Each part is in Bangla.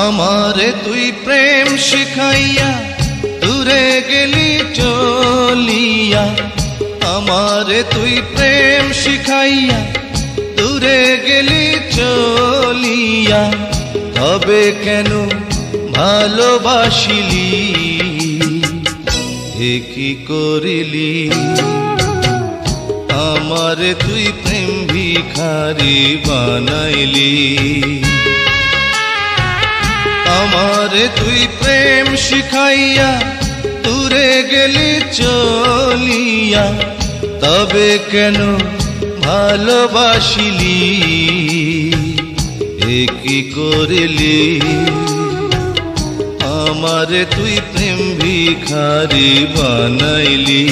আমারে তুই প্রেম শিখাইয়া দূরে গেলি চলিয়া, আমারে তুই প্রেম শিখাইয়া দূরে গেলি চলিয়া, তবে কেন ভালোবাসিলি, এ কি করিলি? আমারে তুই প্রেম ভিখারি বানাইলি, আমারে তুই প্রেম শিখাইয়া দূরে গেলি চলিয়া, তবে কেন ভালোবাসিলি, এ কি করিলি? আমারে তুই প্রেম ভিখারি বানাইলি।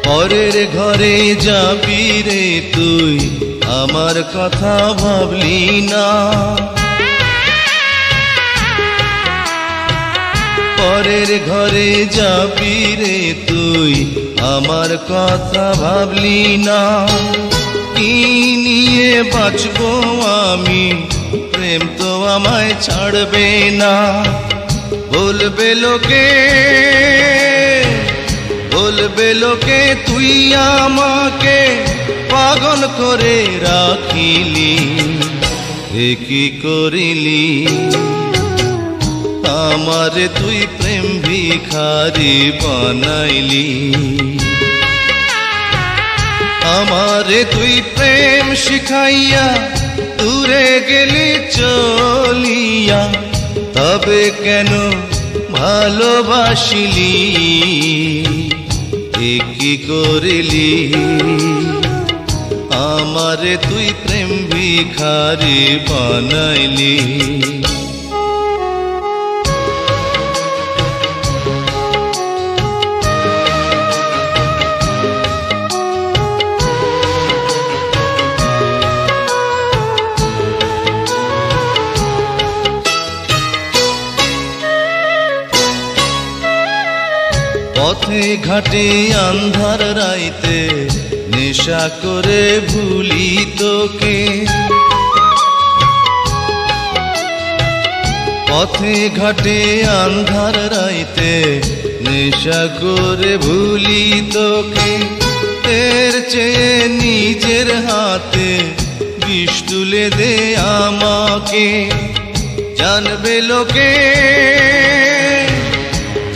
পরের ঘরে যাবি রে তুই, আমার কথা ভাবলি না, পরের ঘরে যাবি রে তুই, আমার কথা ভাবলি না। কি নিয়ে বাঁচবো আমি, প্রেম তো আমায় ছাড়বে না। বলবে লোকে, বলবে লোকে তুই আমাকে পাগল করে রাখিলি, এ কি করিলি? আমারে তুই প্রেম ভিখারি বানাইলি, আমারে তুই প্রেম শিখাইয়া দূরে গেলি চলিয়া, তবে কেন ভালোবাসিলি, এ কি করিলি? আমারে তুই প্রেম ভিখারি বানাইলি। পথে ঘাটে আন্ধার রাইতে নেশা করে ভুলি তোকে, পথে ঘাটে আন্ধার রাইতে নেশা করে ভুলি তোকে। এর চেয়ে নিজের হাতে বিষ তুলে দে আমাকে, জানবে লোকে,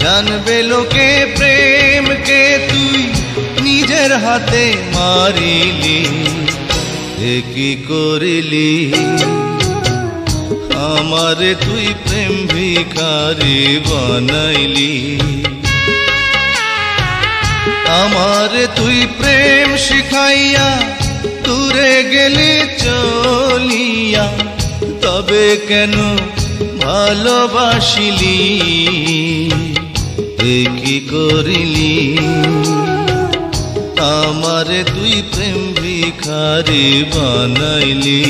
জানবে লোকে প্রেমকে তুই নিজের হাতে মারিলি, এ কি করিলি? আমারে তুই প্রেম ভিখারি বানাইলি, আমারে তুই প্রেম শিখাইয়া দূরে গেলি চলিয়া, তবে কেন ভালোবাসিলি, এ কি করিলি? আমারে তুই প্রেম ভিখারি বানাইলি।